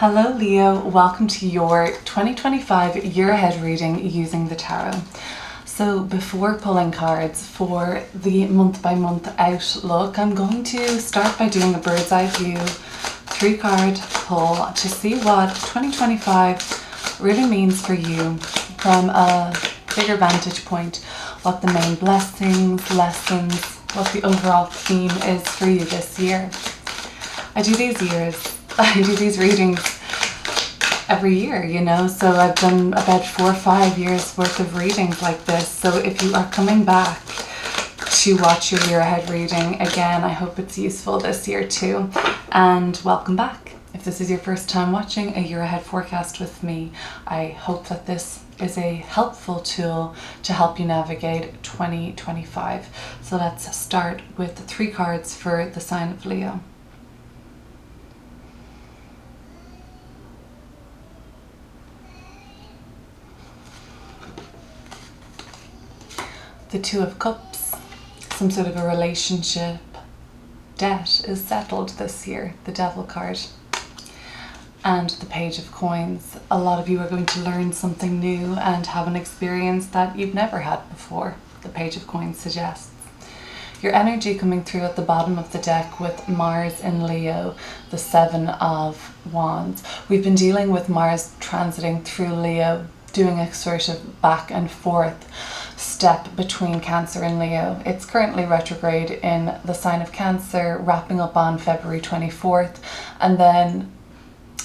Hello Leo, welcome to your 2025 year ahead reading using the tarot. So before pulling cards for the month by month outlook, I'm going to start by doing a bird's eye view 3-card pull to see what 2025 really means for you from a bigger vantage point, what the main blessings, lessons, what the overall theme is for you this year. I do these readings every year, so I've done about 4 or 5 years worth of readings like this. So if you are coming back to watch your year ahead reading again, I hope it's useful this year too, and welcome back. If this is your first time watching a year ahead forecast with me, I hope that this is a helpful tool to help you navigate 2025. So let's start with 3 cards for the sign of Leo. The 2 of Cups, some sort of a relationship debt is settled this year, the Devil card. And the Page of Coins. A lot of you are going to learn something new and have an experience that you've never had before, the Page of Coins suggests. Your energy coming through at the bottom of the deck with Mars in Leo, the 7 of Wands. We've been dealing with Mars transiting through Leo, doing a sort of back and forth step between Cancer and Leo. It's currently retrograde in the sign of Cancer, wrapping up on February 24th, and then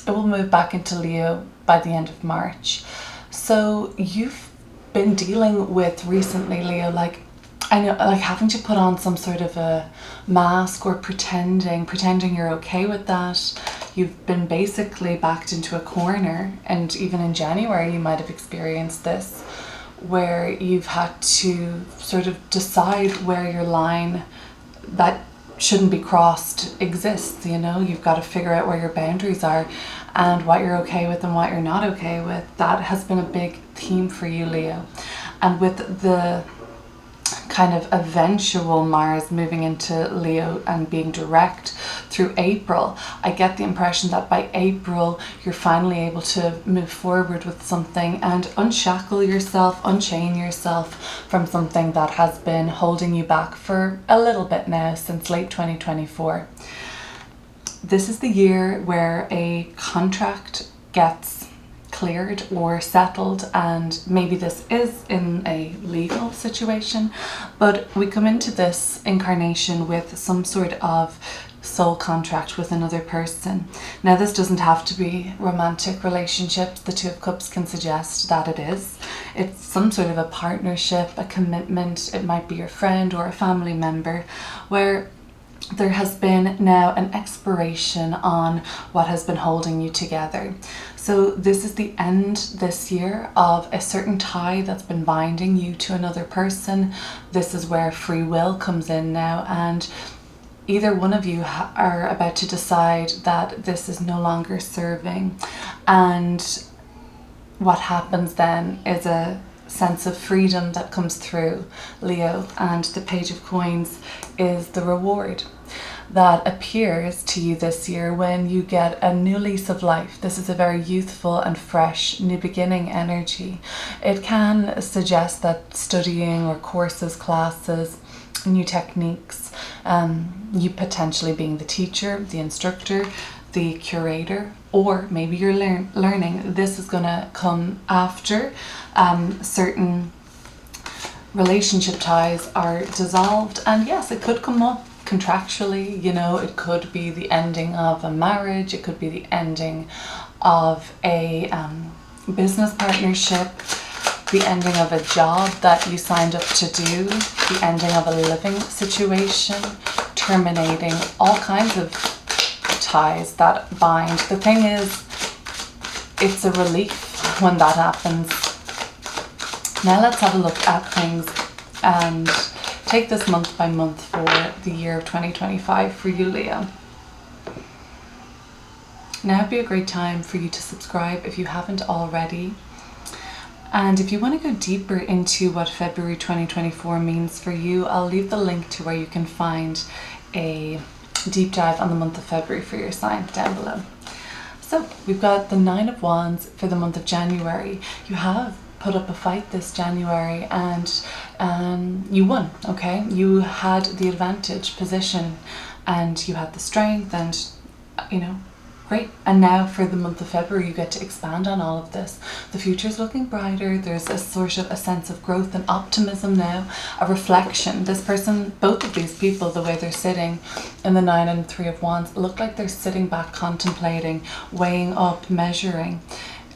it will move back into Leo by the end of March. So you've been dealing with recently, Leo, like having to put on some sort of a mask or pretending you're okay with that. You've been basically backed into a corner, and even in January you might have experienced this, where you've had to sort of decide where your line that shouldn't be crossed exists. You've got to figure out where your boundaries are and what you're okay with and what you're not okay with. That has been a big theme for you, Leo. And with the kind of eventual Mars moving into Leo and being direct through April, I get the impression that by April you're finally able to move forward with something and unshackle yourself, unchain yourself from something that has been holding you back for a little bit now, since late 2024. This is the year where a contract gets cleared or settled, and maybe this is in a legal situation, but we come into this incarnation with some sort of soul contract with another person. Now, this doesn't have to be romantic relationships. The 2 of Cups can suggest that it is. It's some sort of a partnership, a commitment. It might be your friend or a family member, where there has been now an expiration on what has been holding you together. So this is the end this year of a certain tie that's been binding you to another person. This is where free will comes in now, and either one of you are about to decide that this is no longer serving. And what happens then is a sense of freedom that comes through, Leo, and the Page of Coins is the reward that appears to you this year when you get a new lease of life. This is a very youthful and fresh new beginning energy. It can suggest that studying or courses, classes, new techniques, you potentially being the teacher, the instructor, the curator, or maybe you're learning. This is going to come after certain relationship ties are dissolved, and yes, it could come up contractually. It could be the ending of a marriage, it could be the ending of a business partnership, the ending of a job that you signed up to do, the ending of a living situation, terminating all kinds of ties that bind. The thing is, it's a relief when that happens. Now let's have a look at things and take this month by month for the year of 2025 for you, Leo. Now would be a great time for you to subscribe if you haven't already. And if you want to go deeper into what February 2024 means for you, I'll leave the link to where you can find a deep dive on the month of February for your sign down below. So So we've got the Nine of Wands for the month of January. You have put up a fight this January and you won, okay? You had the advantage position and you had the strength and, you know, great. And now for the month of February, you get to expand on all of this. The future's looking brighter. There's a sort of a sense of growth and optimism now, a reflection. This person, both of these people, the way they're sitting in the 9 and 3 of Wands, look like they're sitting back, contemplating, weighing up, measuring.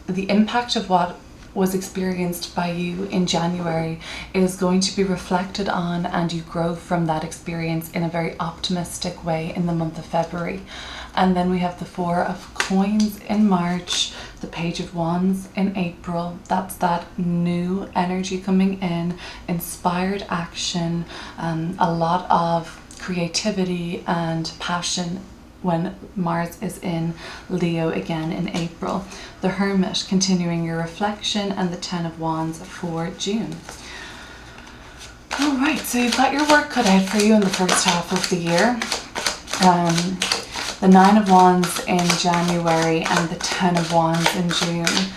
The impact of what was experienced by you in January is going to be reflected on, and you grow from that experience in a very optimistic way in the month of February. And then we have the 4 of Coins in March, the Page of Wands in April. That's that new energy coming in, inspired action, a lot of creativity and passion when Mars is in Leo again in April. The Hermit, continuing your reflection, and the 10 of Wands for June. All right, so you've got your work cut out for you in the first half of the year. The 9 of Wands in January and the 10 of Wands in June.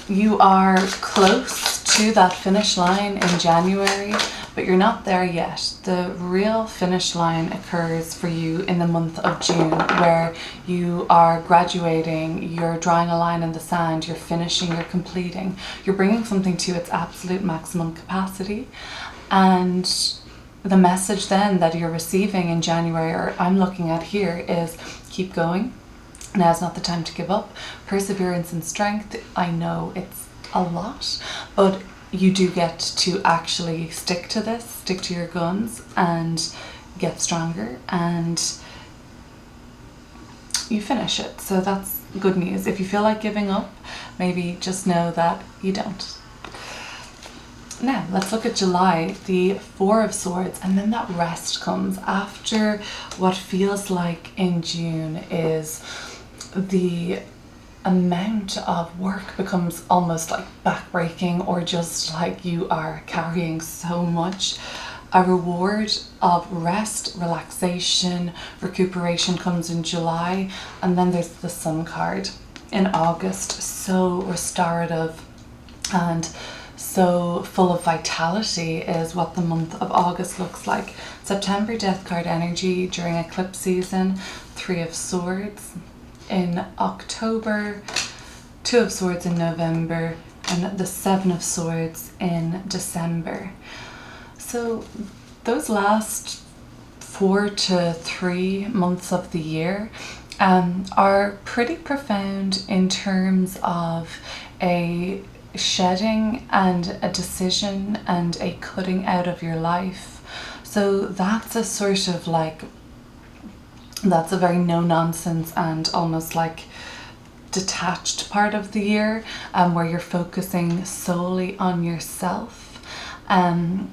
You are close to that finish line in January, but you're not there yet. The real finish line occurs for you in the month of June, where you are graduating, you're drawing a line in the sand, you're finishing, you're completing, you're bringing something to its absolute maximum capacity. And the message then that you're receiving in January, or I'm looking at here, is keep going. Now's not the time to give up. Perseverance and strength. I know it's a lot, but you do get to actually stick to this, stick to your guns and get stronger, and you finish it. So that's good news. If you feel like giving up, maybe just know that you don't. Now, let's look at July, the 4 of Swords, and then that rest comes after what feels like in June is the amount of work becomes almost like backbreaking, or just like you are carrying so much. A reward of rest, relaxation, recuperation comes in July, and then there's the Sun card in August. So restorative and so full of vitality is what the month of August looks like. September, Death card energy during eclipse season, 3 of Swords in October, 2 of Swords in November, and the 7 of Swords in December. So those last 4 to 3 months of the year are pretty profound in terms of a shedding and a decision and a cutting out of your life. So that's a sort of like, that's a very no nonsense and almost like detached part of the year, where you're focusing solely on yourself. And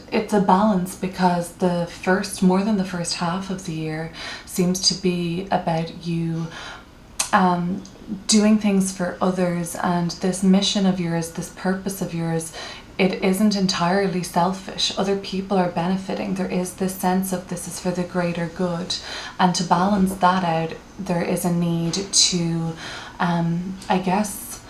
it's a balance, because the first, more than the first half of the year seems to be about you doing things for others, and this mission of yours, this purpose of yours, it isn't entirely selfish. Other people are benefiting. There is this sense of this is for the greater good, and to balance that out, there is a need to, I guess,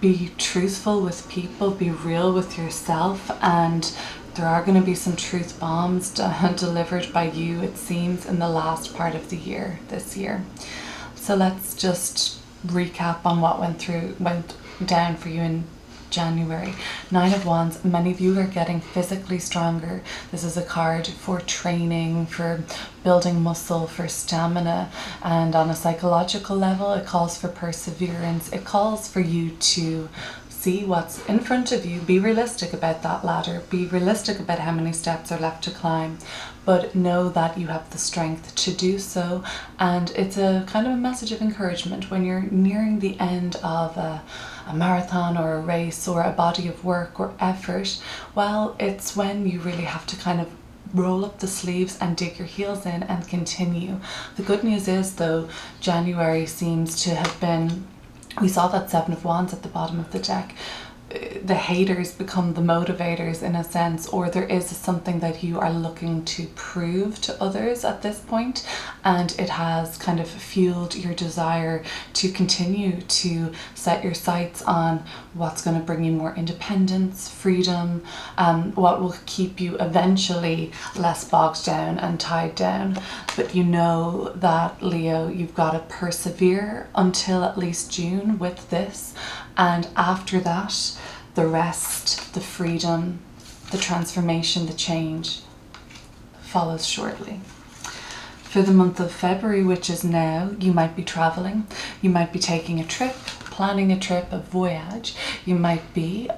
be truthful with people, be real with yourself, and there are going to be some truth bombs delivered by you, it seems, in the last part of the year, this year. So let's just recap on what went down for you in January. 9 of Wands, many of you are getting physically stronger. This is a card for training, for building muscle, for stamina, and on a psychological level, it calls for perseverance. It calls for you to see what's in front of you, be realistic about that ladder, be realistic about how many steps are left to climb, but know that you have the strength to do so. And it's a kind of a message of encouragement when you're nearing the end of a marathon or a race or a body of work or effort. Well, it's when you really have to kind of roll up the sleeves and dig your heels in and continue. The good news is, though, January seems to have been, we saw that 7 of Wands at the bottom of the deck. the haters become the motivators in a sense, or there is something that you are looking to prove to others at this point, and it has kind of fueled your desire to continue to set your sights on what's going to bring you more independence, freedom, what will keep you eventually less bogged down and tied down. But you know that, Leo, you've got to persevere until at least June with this, and after that, the rest, the freedom, the transformation, the change follows shortly. For the month of February, which is now, you might be traveling, you might be taking a trip, planning a trip, a voyage, you might be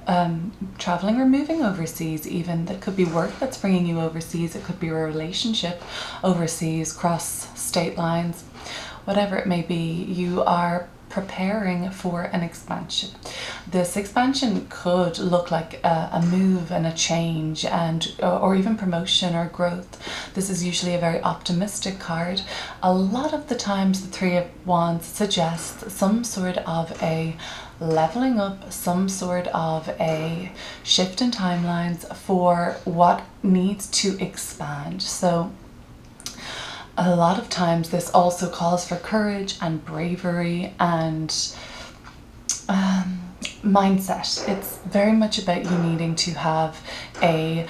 traveling or moving overseas even. That could be work that's bringing you overseas, it could be a relationship overseas, cross state lines, whatever it may be. You are preparing for an expansion. This expansion could look like a move and a change, and or even promotion or growth. This is usually a very optimistic card. A lot of the times the Three of Wands suggests some sort of a leveling up, some sort of a shift in timelines for what needs to expand. So a lot of times this also calls for courage and bravery and mindset. It's very much about you needing to have a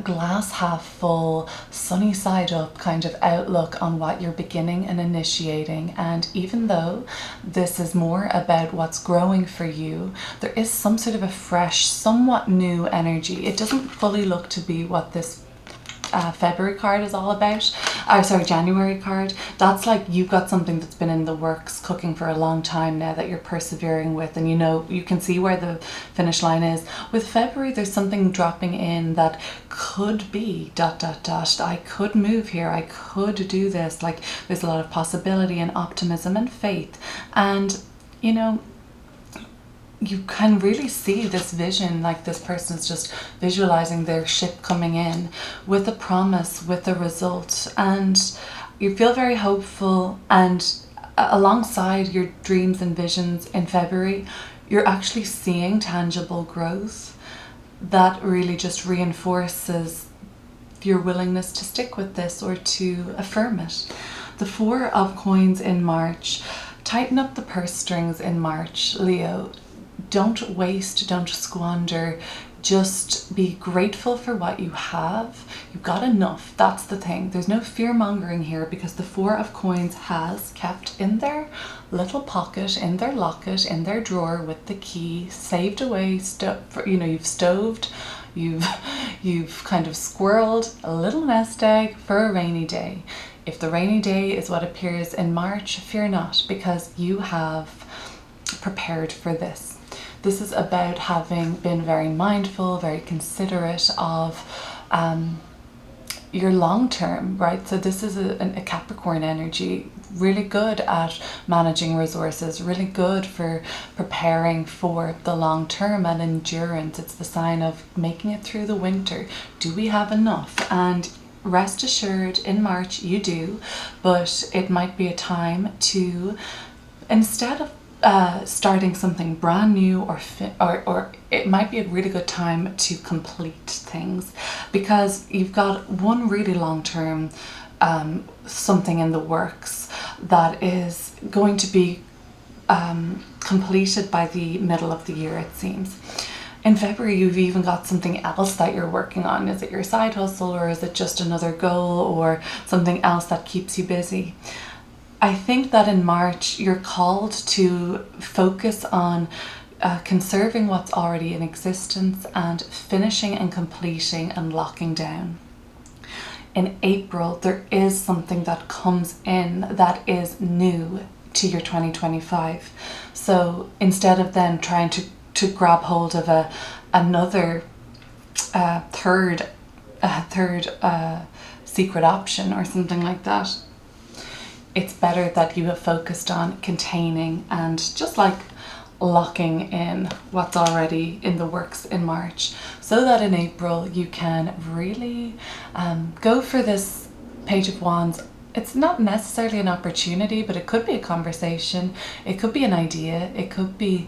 glass half full, sunny side up kind of outlook on what you're beginning and initiating. And even though this is more about what's growing for you, there is some sort of a fresh, somewhat new energy. It doesn't fully look to be what this February card is all about. January card. That's like you've got something that's been in the works, cooking for a long time now, that you're persevering with, and you know, you can see where the finish line is. With February, there's something dropping in that could be ... I could move here, I could do this. Like, there's a lot of possibility and optimism and faith, and you know, you can really see this vision, like this person's just visualizing their ship coming in with a promise, with a result, and you feel very hopeful. And alongside your dreams and visions in February, you're actually seeing tangible growth that really just reinforces your willingness to stick with this or to affirm it. The Four of Coins in March. Tighten up the purse strings in March, Leo. Don't waste, don't squander. Just be grateful for what you have. You've got enough. That's the thing. There's no fear mongering here, because the Four of Coins has kept in their little pocket, in their locket, in their drawer with the key, saved away. You've stoved, you've kind of squirreled a little nest egg for a rainy day. If the rainy day is what appears in March, fear not, because you have prepared for this. This is about having been very mindful, very considerate of your long term, right? So this is a Capricorn energy, really good at managing resources, really good for preparing for the long term and endurance. It's the sign of making it through the winter. Do we have enough? And rest assured, in March you do, but it might be a time to, instead of starting something brand new, or it might be a really good time to complete things, because you've got one really long-term something in the works that is going to be completed by the middle of the year, it seems. In February, you've even got something else that you're working on. Is it your side hustle, or is it just another goal, or something else that keeps you busy? I think that in March, you're called to focus on conserving what's already in existence and finishing and completing and locking down. In April, there is something that comes in that is new to your 2025. So instead of then trying to grab hold of another third secret option or something like that, it's better that you have focused on containing and just like locking in what's already in the works in March, so that in April you can really go for this Page of Wands it's not necessarily an opportunity, but it could be a conversation. It could be an idea. It could be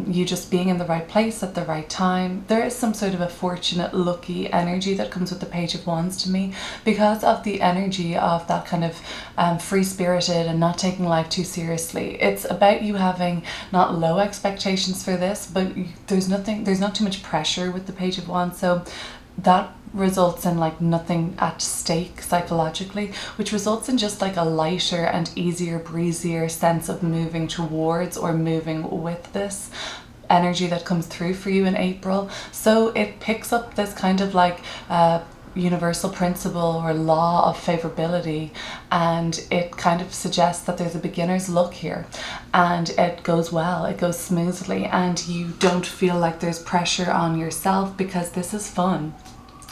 you just being in the right place at the right time. There is some sort of a fortunate, lucky energy that comes with the Page of Wands to me, because of the energy of that kind of free-spirited and not taking life too seriously. It's about you having not low expectations for this, but there's not too much pressure with the Page of Wands. So that results in like nothing at stake psychologically, which results in just like a lighter and easier, breezier sense of moving towards or moving with this energy that comes through for you in April. So it picks up this kind of like universal principle or law of favorability, and it kind of suggests that there's a beginner's luck here, and it goes well, it goes smoothly, and you don't feel like there's pressure on yourself because this is fun.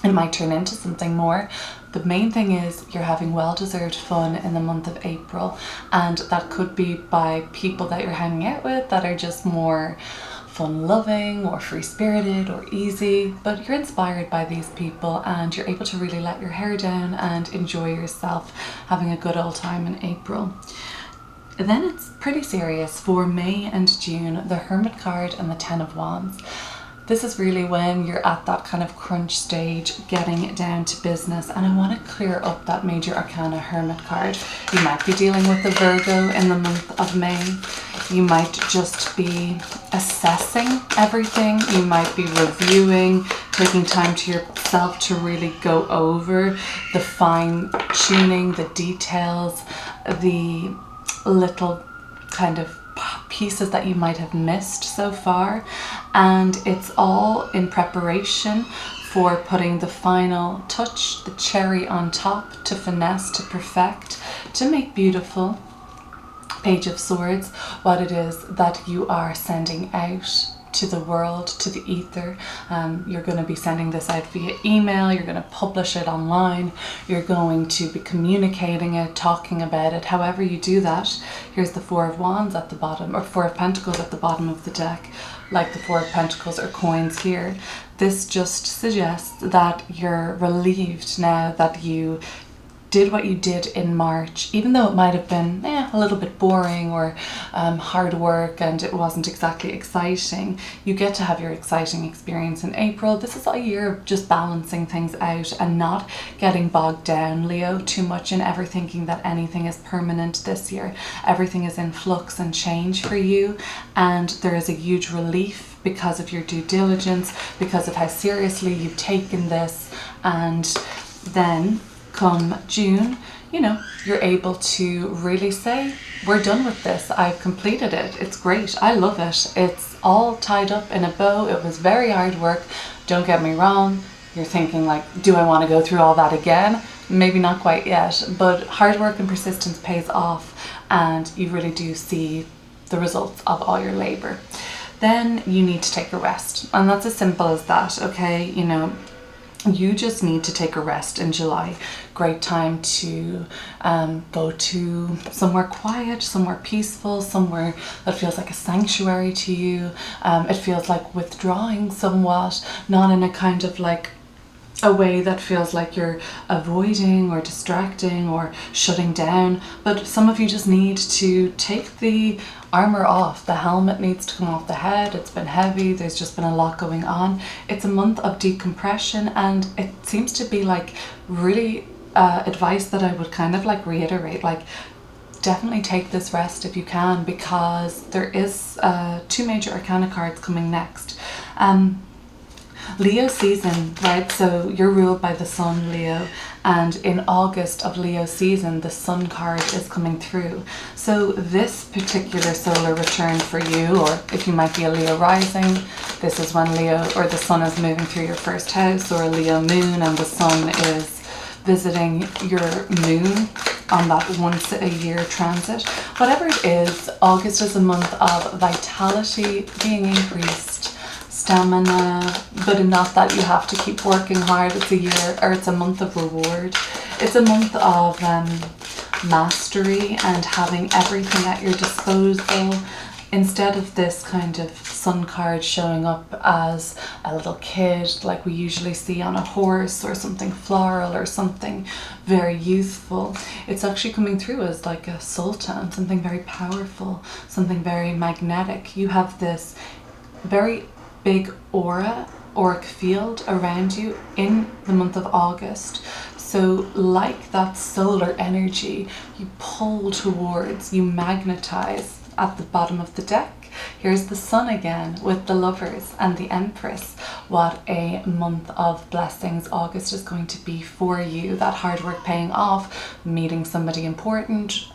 It might turn into something more. The main thing is you're having well-deserved fun in the month of April, and that could be by people that you're hanging out with that are just more fun-loving or free-spirited or easy, but you're inspired by these people and you're able to really let your hair down and enjoy yourself having a good old time in April. Then it's pretty serious for May and June, the Hermit card and the Ten of Wands. This is really when you're at that kind of crunch stage, getting down to business, and I want to clear up that Major Arcana Hermit card. You might be dealing with a Virgo in the month of May. You might just be assessing everything. You might be reviewing, taking time to yourself to really go over the fine tuning, the details, the little kind of pieces that you might have missed so far, and it's all in preparation for putting the final touch, the cherry on top, to finesse, to perfect, to make beautiful. Page of Swords, what it is that you are sending out to the world, to the ether. You're going to be sending this out via email, you're going to publish it online, you're going to be communicating it, talking about it. However you do that, here's the Four of Wands at the bottom, or Four of Pentacles at the bottom of the deck, like the Four of Pentacles or coins here. This just suggests that you're relieved now that you did what you did in March, even though it might have been a little bit boring or hard work and it wasn't exactly exciting. You get to have your exciting experience in April. This is a year of just balancing things out and not getting bogged down, Leo, too much in ever thinking that anything is permanent this year. Everything is in flux and change for you, and there is a huge relief because of your due diligence, because of how seriously you've taken this. And then come June, you're able to really say, we're done with this. I've completed it. It's great. I love it. It's all tied up in a bow. It was very hard work. Don't get me wrong. You're thinking like, do I want to go through all that again? Maybe not quite yet, but hard work and persistence pays off, and you really do see the results of all your labor. Then you need to take a rest, and that's as simple as that, okay? You just need to take a rest in July. Great time to go to somewhere quiet, somewhere peaceful, somewhere that feels like a sanctuary to you. It feels like withdrawing somewhat, not in a kind of like a way that feels like you're avoiding or distracting or shutting down, but some of you just need to take the armor off. The helmet needs to come off the head. It's been heavy. There's just been a lot going on. It's a month of decompression, and it seems to be like really advice that I would kind of like reiterate, like definitely take this rest if you can, because there is 2 Major Arcana cards coming next. Leo season, right? So you're ruled by the sun, Leo, and in August of Leo season, the sun card is coming through. So this particular solar return for you, or if you might be a Leo rising, this is when Leo or the sun is moving through your first house, or a Leo moon and the sun is visiting your moon on that once a year transit. Whatever it is, August is a month of vitality being increased, stamina, but not that you have to keep working hard. It's a year, or it's a month of reward. It's a month of mastery and having everything at your disposal. instead of this kind of sun card showing up as a little kid like we usually see on a horse or something floral or something very youthful, it's actually coming through as like a sultan, something very powerful, something very magnetic. You have this very big auric field around you in the month of August. So like that solar energy, you pull towards, you magnetize. At the bottom of the deck, here's the sun again with the lovers and the empress. What a month of blessings August is going to be for you. That hard work paying off, meeting somebody important,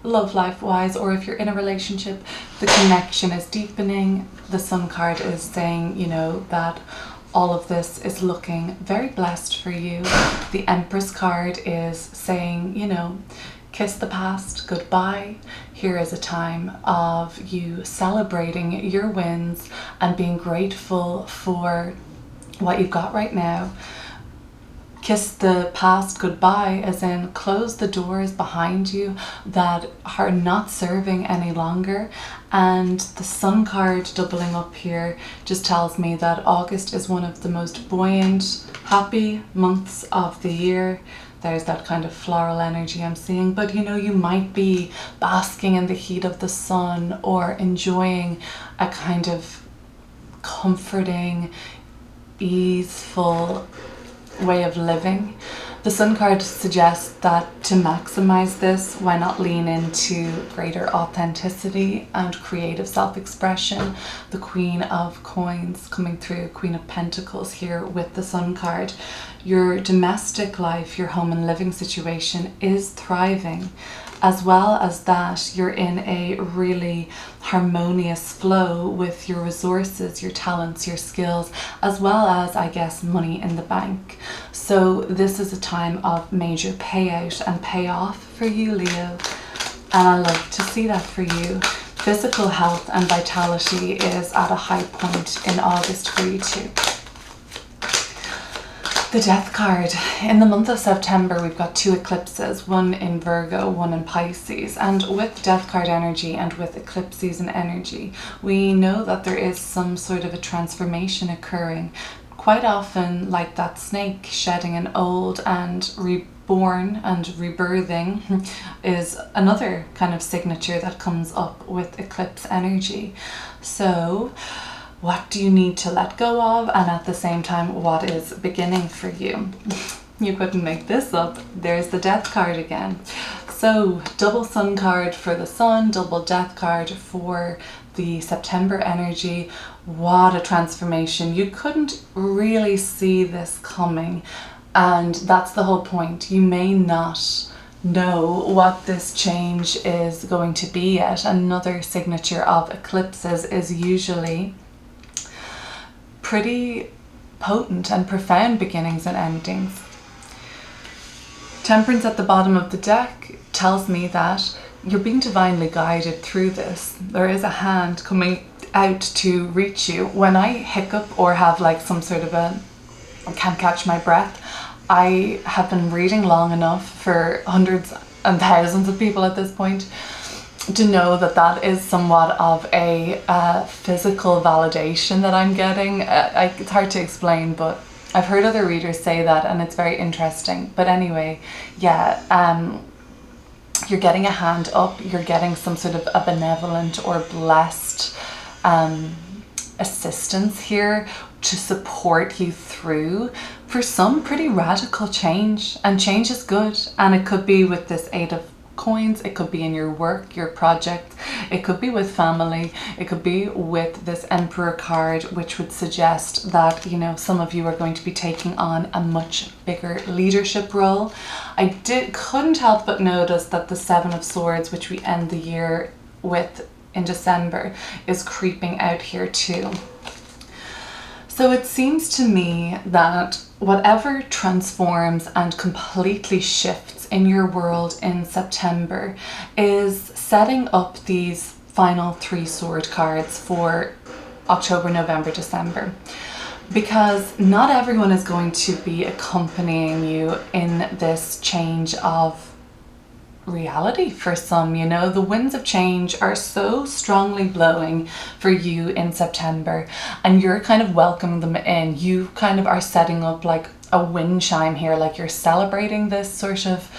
love life wise, or if you're in a relationship, the connection is deepening. The sun card is saying, you know, that all of this is looking very blessed for you. The Empress card is saying, you know, kiss the past goodbye. Here is a time of you celebrating your wins and being grateful for what you've got right now. Kiss the past goodbye, as in close the doors behind you that are not serving any longer. And the sun card doubling up here just tells me that August is one of the most buoyant, happy months of the year. There's that kind of floral energy I'm seeing, but you know, you might be basking in the heat of the sun or enjoying a kind of comforting, easeful way of living. The sun card suggests that to maximize this, why not lean into greater authenticity and creative self-expression. The Queen of Coins coming through, Queen of Pentacles here with the sun card. Your domestic life, your home and living situation is thriving. As well as that, you're in a really harmonious flow with your resources, your talents, your skills, as well as, I guess, money in the bank. So this is a time of major payout and payoff for you, Leo. And I love to see that for you. Physical health and vitality is at a high point in August for you too. The Death card. In the month of September, we've got 2 eclipses, one in Virgo, one in Pisces. And with Death card energy and with eclipse season energy, we know that there is some sort of a transformation occurring. Quite often, like that snake shedding an old and reborn and rebirthing is another kind of signature that comes up with eclipse energy. So what do you need to let go of, and at the same time, what is beginning for you? You couldn't make this up. There's the Death card again. So double sun card for the sun, double death card for the September energy. What a transformation. You couldn't really see this coming, and that's the whole point. You may not know what this change is going to be yet. Another signature of eclipses is usually pretty potent and profound beginnings and endings. Temperance at the bottom of the deck tells me that you're being divinely guided through this. There is a hand coming out to reach you. When I hiccup or have like some sort of I can't catch my breath, I have been reading long enough for hundreds and thousands of people at this point to know that that is somewhat of a physical validation that I'm getting. It's hard to explain, but I've heard other readers say that, and it's very interesting. But anyway, yeah, you're getting a hand up, you're getting some sort of a benevolent or blessed assistance here to support you through for some pretty radical change. And change is good, and it could be with this 8 of Coins, it could be in your work, your project, it could be with family, it could be with this Emperor card, which would suggest that, you know, some of you are going to be taking on a much bigger leadership role. I couldn't help but notice that the 7 of Swords, which we end the year with in December, is creeping out here too. So it seems to me that whatever transforms and completely shifts in your world in September is setting up these final 3 sword cards for October, November, December. Because not everyone is going to be accompanying you in this change of reality for some. You know, the winds of change are so strongly blowing for you in September, and you're kind of welcoming them in. You kind of are setting up like a wind chime here, like you're celebrating this sort of,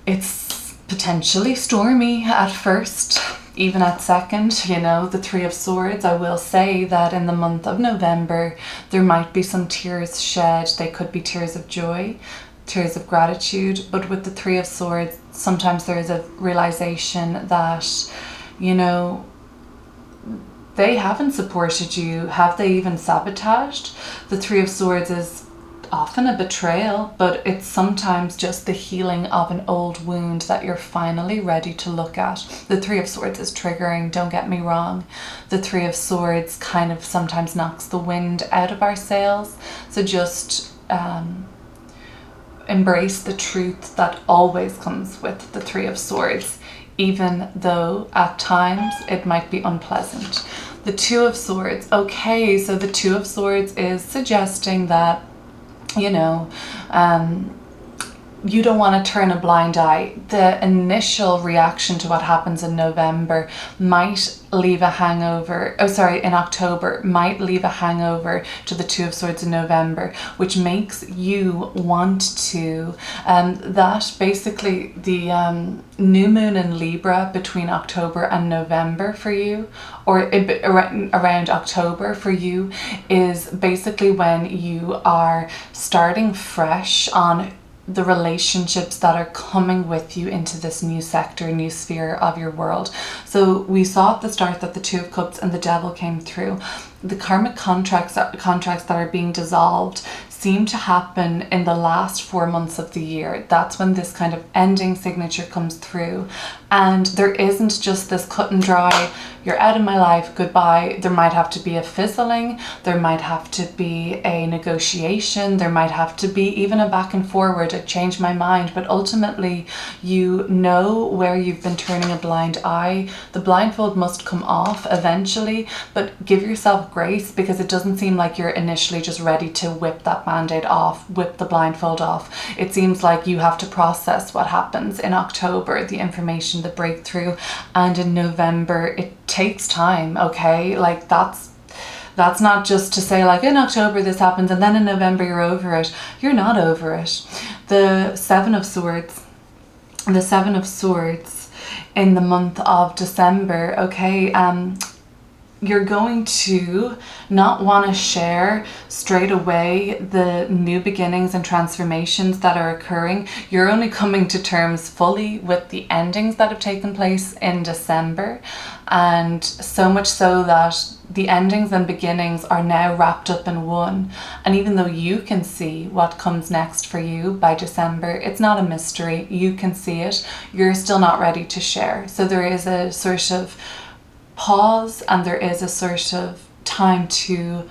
it's potentially stormy at first, even at second, you know, the Three of Swords. I will say that in the month of November, there might be some tears shed. They could be tears of joy, tears of gratitude, but with the Three of Swords, sometimes there is a realization that, you know, they haven't supported you. Have they even sabotaged? The Three of Swords is often a betrayal, but it's sometimes just the healing of an old wound that you're finally ready to look at. The Three of Swords is triggering, don't get me wrong. The Three of Swords kind of sometimes knocks the wind out of our sails. So just embrace the truth that always comes with the Three of Swords, even though at times it might be unpleasant. The Two of Swords. Okay, so the Two of Swords is suggesting that, you know, you don't want to turn a blind eye. The initial reaction to what happens in November might leave a hangover, in October, might leave a hangover to the Two of Swords in November, which makes you want to, that basically the new moon in Libra between October and November for you, or around October for you, is basically when you are starting fresh on the relationships that are coming with you into this new sector, new sphere of your world. So we saw at the start that the Two of Cups and the Devil came through. The karmic contracts that are being dissolved seem to happen in the last 4 months of the year. That's when this kind of ending signature comes through. And there isn't just this cut and dry, you're out of my life, goodbye. There might have to be a fizzling, there might have to be a negotiation, there might have to be even a back and forward, I changed my mind, but ultimately you know where you've been turning a blind eye. The blindfold must come off eventually, but give yourself grace, because it doesn't seem like you're initially just ready to whip that band-aid off, whip the blindfold off. It seems like you have to process what happens in October, the information, the breakthrough, and in November it takes time. Okay, like that's not just to say like in October this happens and then in November you're over it. You're not over it. The Seven of Swords in the month of December, okay, you're going to not want to share straight away the new beginnings and transformations that are occurring. You're only coming to terms fully with the endings that have taken place in December, and so much so that the endings and beginnings are now wrapped up in one. And even though you can see what comes next for you by December, it's not a mystery. You can see it. You're still not ready to share. So there is a sort of pause, and there is a sort of time to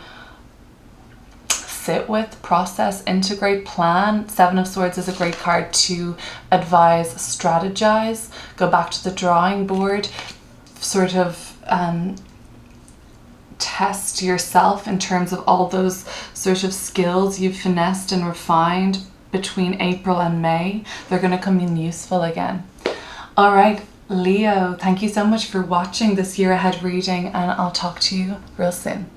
sit with, process, integrate, plan. Seven of Swords is a great card to advise, strategize, go back to the drawing board, sort of test yourself in terms of all those sort of skills you've finessed and refined between April and May. They're going to come in useful again. All right, Leo, thank you so much for watching this year ahead reading, and I'll talk to you real soon.